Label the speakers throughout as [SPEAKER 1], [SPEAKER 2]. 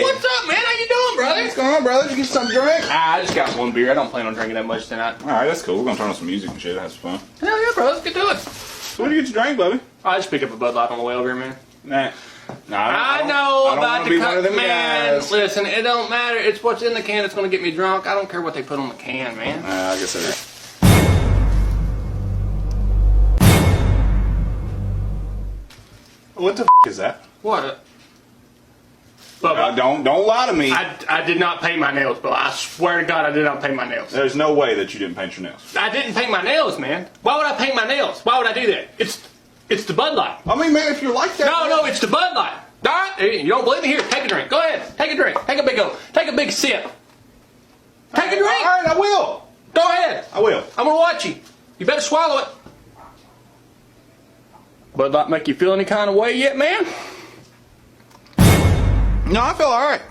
[SPEAKER 1] what's up, man? How you doing, brother?
[SPEAKER 2] What's going on, brother? Did you get something to drink?
[SPEAKER 1] I just got one beer. I don't plan on drinking that much tonight.
[SPEAKER 2] Alright, that's cool. We're gonna turn on some music and shit. Have some fun.
[SPEAKER 1] Hell yeah, bro. Let's get to it.
[SPEAKER 2] So what do you get to drink, Bubby?
[SPEAKER 1] I just picked up a Budlight on the way over here, man.
[SPEAKER 2] Nah.
[SPEAKER 1] I know about the
[SPEAKER 2] one of them
[SPEAKER 1] man.
[SPEAKER 2] guys.
[SPEAKER 1] Listen, it don't matter. It's what's in the can that's gonna get me drunk. I don't care what they put on the can, man.
[SPEAKER 2] I guess that is. What the is that?
[SPEAKER 1] What? Bubba,
[SPEAKER 2] Don't lie to me.
[SPEAKER 1] I did not paint my nails, bro. I swear to God, I did not paint my nails.
[SPEAKER 2] There's no way that you didn't paint your nails.
[SPEAKER 1] I didn't paint my nails, man. Why would I paint my nails? Why would I do that? It's the Budlight.
[SPEAKER 2] I mean, man, if you're like that.
[SPEAKER 1] No, it's the Budlight. All right? You don't believe me? Here, take a drink. Go ahead. Take a drink. Take a big sip. Take a drink.
[SPEAKER 2] All right, I will.
[SPEAKER 1] Go ahead.
[SPEAKER 2] I will.
[SPEAKER 1] I'm gonna watch you. You better swallow it. Budlight make you feel any kind of way yet, man?
[SPEAKER 2] No, I feel all right.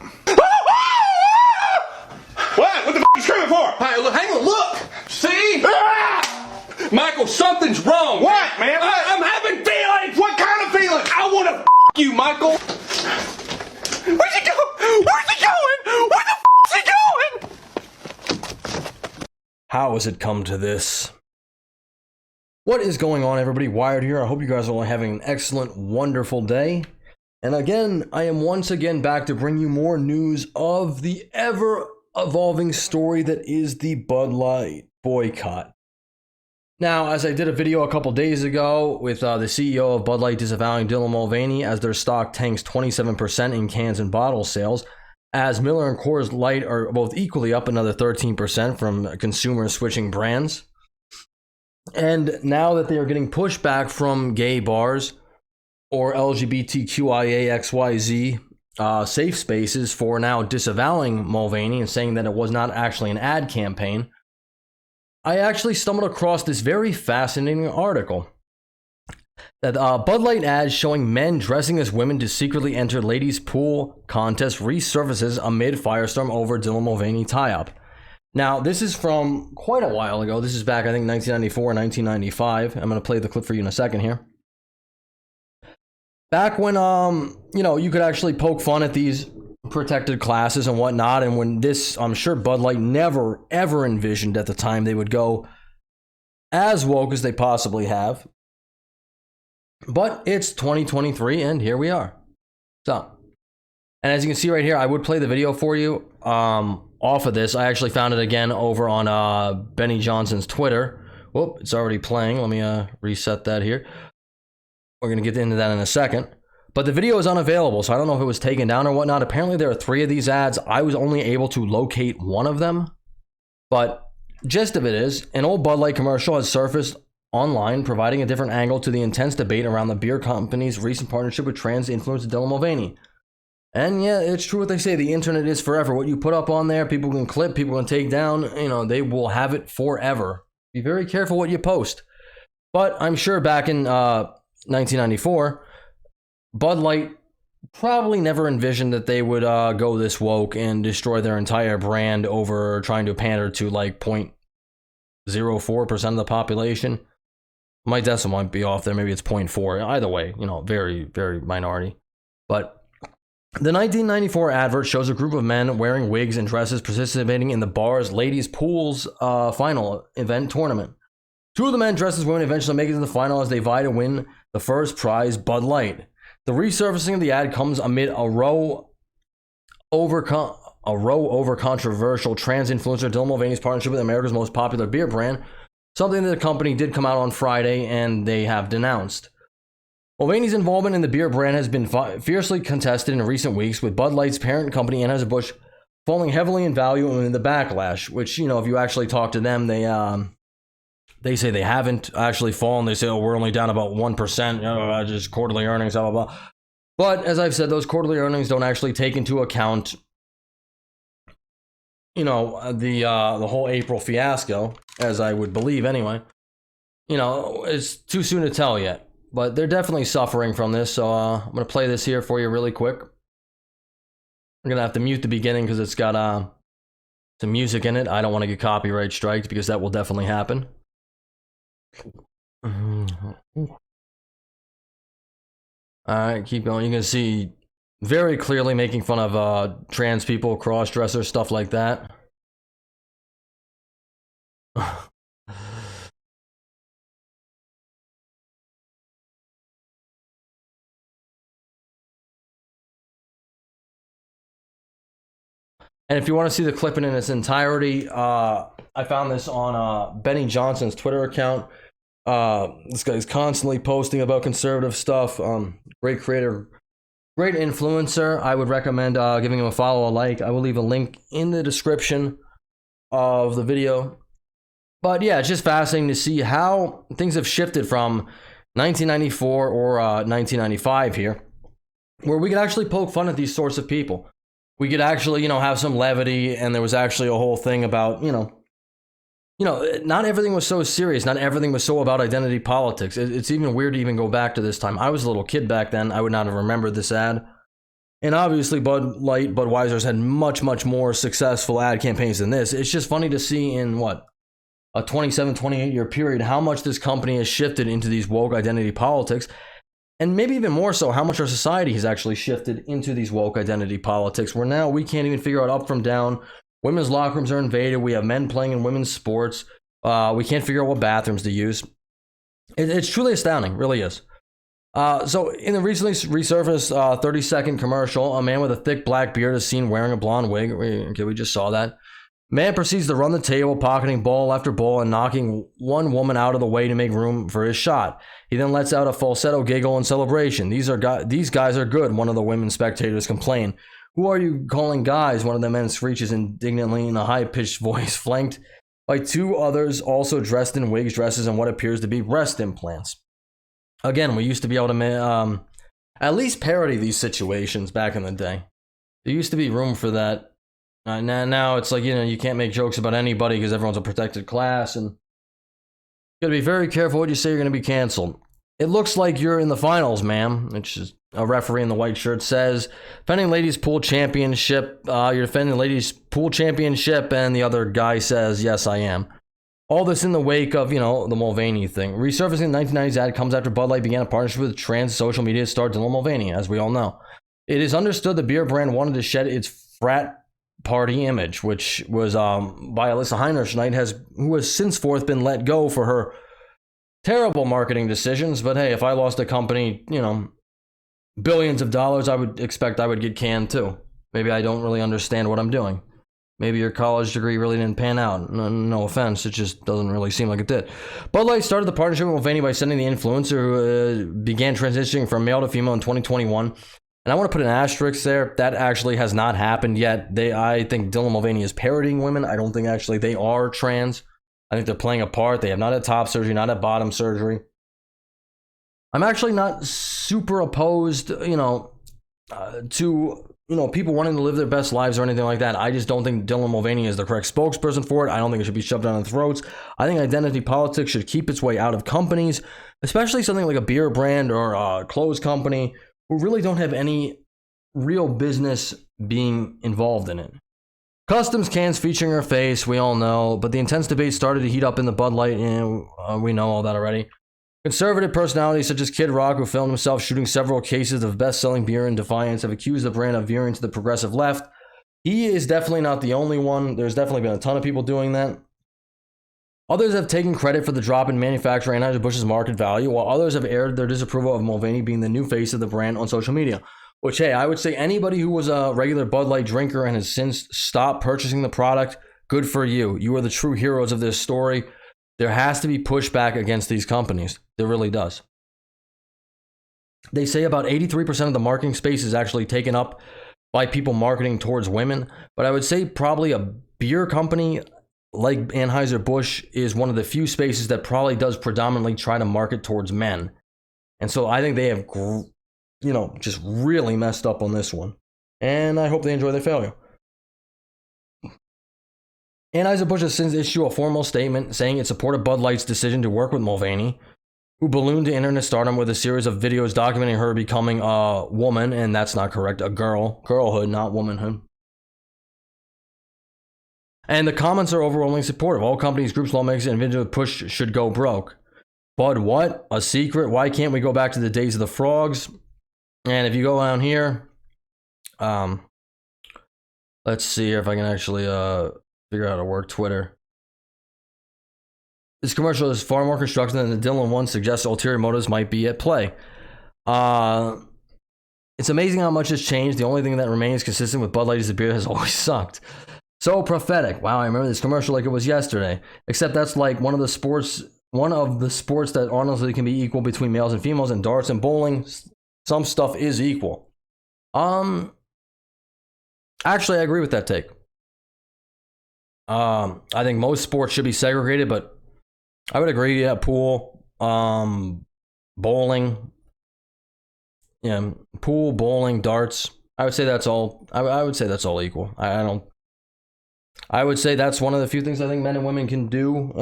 [SPEAKER 2] What? What the f*** you screaming for?
[SPEAKER 1] Hey, look, hang on, look! See? Ah! Michael, something's wrong.
[SPEAKER 2] What, man? What?
[SPEAKER 1] I'm having feelings!
[SPEAKER 2] What kind of feelings?
[SPEAKER 1] I want to f*** you, Michael! Where's he going? Where's he going? Where the f*** is he going?
[SPEAKER 3] How has it come to this? What is going on, everybody? Wired here. I hope you guys are all having an excellent, wonderful day. And again, I am once again back to bring you more news of the ever-evolving story that is the Budlight boycott. Now, as I did a video a couple days ago with the CEO of Budlight disavowing Dylan Mulvaney as their stock tanks 27% in cans and bottle sales, as Miller and Coors Light are both equally up another 13% from consumers switching brands. And now that they are getting pushback from gay bars or LGBTQIAXYZ safe spaces for now disavowing Mulvaney and saying that it was not actually an ad campaign, I actually stumbled across this very fascinating article. That Bud Light ads showing men dressing as women to secretly enter ladies' pool contest resurfaces amid firestorm over Dylan Mulvaney tie-up. Now, this is from quite a while ago. This is back, I think, 1994, 1995. I'm going to play the clip for you in a second here. Back when, you know, you could actually poke fun at these protected classes and whatnot, and when this, I'm sure Bud Light never, ever envisioned at the time they would go as woke as they possibly have. But it's 2023, and here we are. So, and as you can see right here, I would play the video for you off of this. I actually found it again over on Benny Johnson's Twitter. Whoop, it's already playing. Let me reset that here. We're going to get into that in a second. But the video is unavailable, so I don't know if it was taken down or whatnot. Apparently, there are 3 of these ads. I was only able to locate one of them. But gist of it is, an old Bud Light commercial has surfaced online, providing a different angle to the intense debate around the beer company's recent partnership with trans influencer Dylan Mulvaney. And yeah, it's true what they say. The internet is forever. What you put up on there, people can clip, people can take down. You know, they will have it forever. Be very careful what you post. But I'm sure back in 1994, Bud Light probably never envisioned that they would go this woke and destroy their entire brand over trying to pander to like 0.04% of the population. My decimal might be off there. Maybe it's 0.4. Either way, you know, very, very minority. But the 1994 advert shows a group of men wearing wigs and dresses participating in the bar's ladies' pools final event tournament. 2 of the men dressed as women eventually make it to the final as they vie to win the first prize, Bud Light. The resurfacing of the ad comes amid a row over controversial trans influencer Dylan Mulvaney's partnership with America's most popular beer brand, something that the company did come out on Friday and they have denounced. Mulvaney's involvement in the beer brand has been fiercely contested in recent weeks, with Bud Light's parent company Anheuser-Busch falling heavily in value in the backlash, which, you know, if you actually talk to them, they say they haven't actually fallen. They say, oh, we're only down about 1%, just quarterly earnings, blah, blah, blah. But as I've said, those quarterly earnings don't actually take into account, you know, the whole April fiasco, as I would believe anyway. You know, it's too soon to tell yet. But they're definitely suffering from this, so I'm going to play this here for you really quick. I'm going to have to mute the beginning because it's got some music in it. I don't want to get copyright striked because that will definitely happen. Alright, keep going. You can see very clearly making fun of trans people, cross-dressers, stuff like that. And if you want to see the clipping in its entirety, I found this on Benny Johnson's Twitter account. This guy's constantly posting about conservative stuff. Great creator, great influencer. I would recommend giving him a follow, a like. I will leave a link in the description of the video. But yeah, it's just fascinating to see how things have shifted from 1994 or 1995 here, where we could actually poke fun at these sorts of people. We could actually, have some levity, and there was actually a whole thing about, not everything was so serious. Not everything was so about identity politics. It's even weird to even go back to this time. I was a little kid back then. I would not have remembered this ad. And obviously, Budlight, Budweiser's had much, much more successful ad campaigns than this. It's just funny to see in a 27, 28 year period, how much this company has shifted into these woke identity politics. And maybe even more so, how much our society has actually shifted into these woke identity politics, where now we can't even figure out up from down. Women's locker rooms are invaded. We have men playing in women's sports. We can't figure out what bathrooms to use. It's truly astounding, really is. So in the recently resurfaced 30-second commercial, a man with a thick black beard is seen wearing a blonde wig. We just saw that. Man proceeds to run the table, pocketing ball after ball and knocking one woman out of the way to make room for his shot. He then lets out a falsetto giggle in celebration. These guys are good, one of the women spectators complain. Who are you calling guys? One of the men screeches indignantly in a high-pitched voice, flanked by two others also dressed in wigs, dresses, and what appears to be breast implants. Again, we used to be able to at least parody these situations back in the day. There used to be room for that. Now it's like, you can't make jokes about anybody because everyone's a protected class, and you gotta be very careful what you say. You're gonna be canceled. It looks like you're in the finals, ma'am, which is a referee in the white shirt says. Defending ladies pool championship. You're defending ladies pool championship, and the other guy says, yes, I am. All this in the wake of, the Mulvaney thing. Resurfacing the 1990s ad comes after Bud Light began a partnership with trans social media star Dylan Mulvaney, as we all know. It is understood the beer brand wanted to shed its frat party image, which was by Alyssa Heinerschneid, who has since forth been let go for her terrible marketing decisions. But hey, if I lost a company, billions of dollars, I would expect I would get canned too. Maybe I don't really understand what I'm doing. Maybe your college degree really didn't pan out. No offense, it just doesn't really seem like it did. Bud Light started the partnership with Mulvaney by sending the influencer who began transitioning from male to female in 2021. And I want to put an asterisk there. That actually has not happened yet. I think Dylan Mulvaney is parodying women. I don't think actually they are trans. I think they're playing a part. They have not had top surgery, not had bottom surgery. I'm actually not super opposed, to, people wanting to live their best lives or anything like that. I just don't think Dylan Mulvaney is the correct spokesperson for it. I don't think it should be shoved down their throats. I think identity politics should keep its way out of companies, especially something like a beer brand or a clothes company, who really don't have any real business being involved in it. Customs cans featuring her face, we all know, but the intense debate started to heat up in the Bud Light, and we know all that already. Conservative personalities such as Kid Rock, who filmed himself shooting several cases of best-selling beer in defiance, have accused the brand of veering to the progressive left. He is definitely not the only one. There's definitely been a ton of people doing that. Others have taken credit for the drop in manufacturer Anheuser-Busch's market value, while others have aired their disapproval of Mulvaney being the new face of the brand on social media. Which, hey, I would say anybody who was a regular Bud Light drinker and has since stopped purchasing the product, good for you. You are the true heroes of this story. There has to be pushback against these companies. There really does. They say about 83% of the marketing space is actually taken up by people marketing towards women, but I would say probably a beer company like Anheuser-Busch is one of the few spaces that probably does predominantly try to market towards men. And so I think they have, just really messed up on this one. And I hope they enjoy their failure. Anheuser-Busch has since issued a formal statement saying it supported Bud Light's decision to work with Mulvaney, who ballooned to internet stardom with a series of videos documenting her becoming a woman, and that's not correct, a girlhood, not womanhood. And the comments are overwhelmingly supportive. All companies, groups, lawmakers, and individuals push should go broke. Bud what? A secret? Why can't we go back to the days of the frogs? And if you go down here, Let's see here if I can actually figure out how to work Twitter. This commercial is far more constructive than the Dylan one suggests ulterior motives might be at play. It's amazing how much has changed. The only thing that remains consistent with Bud Light is the beer has always sucked. So prophetic. Wow, I remember this commercial like it was yesterday. Except that's like one of the sports that honestly can be equal between males and females, and darts and bowling. Some stuff is equal. Actually, I agree with that take. I think most sports should be segregated, but I would agree. Yeah, pool, bowling, yeah, pool, bowling, darts. I would say that's all. I would say that's all equal. I would say that's one of the few things I think men and women can do.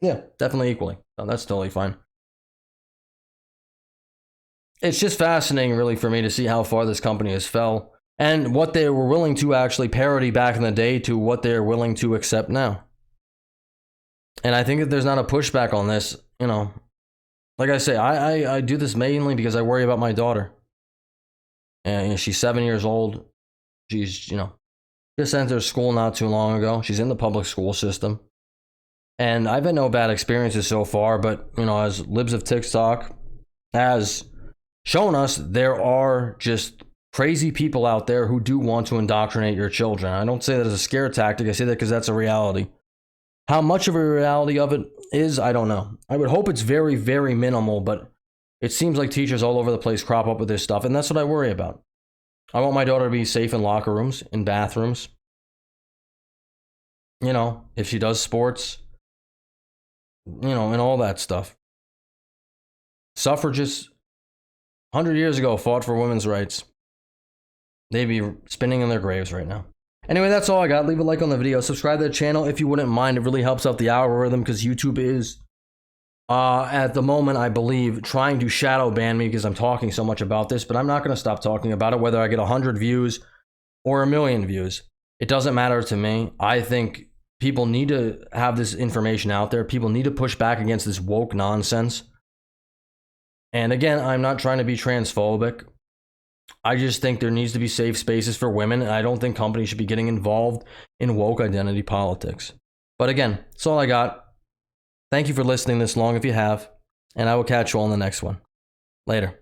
[SPEAKER 3] Yeah, definitely equally. So that's totally fine. It's just fascinating, really, for me to see how far this company has fell and what they were willing to actually parody back in the day to what they're willing to accept now. And I think that there's not a pushback on this. Like I say, I do this mainly because I worry about my daughter. And she's 7 years old. She's, just entered school not too long ago. She's in the public school system. And I've had no bad experiences so far, but, as Libs of TikTok has shown us, there are just crazy people out there who do want to indoctrinate your children. I don't say that as a scare tactic. I say that because that's a reality. How much of a reality of it is, I don't know. I would hope it's very, very minimal, but it seems like teachers all over the place crop up with this stuff, and that's what I worry about. I want my daughter to be safe in locker rooms, in bathrooms. If she does sports, and all that stuff. Suffragists 100 years ago fought for women's rights. They'd be spinning in their graves right now. Anyway, that's all I got. Leave a like on the video. Subscribe to the channel if you wouldn't mind. It really helps out the algorithm because YouTube is, at the moment, I believe, trying to shadow ban me because I'm talking so much about this. But I'm not going to stop talking about it, whether I get 100 views or 1 million views. It doesn't matter to me. I think people need to have this information out there. People need to push back against this woke nonsense. And again, I'm not trying to be transphobic. I just think there needs to be safe spaces for women, and I don't think companies should be getting involved in woke identity politics. But again, that's all I got. Thank you for listening this long if you have, and I will catch you all in the next one. Later.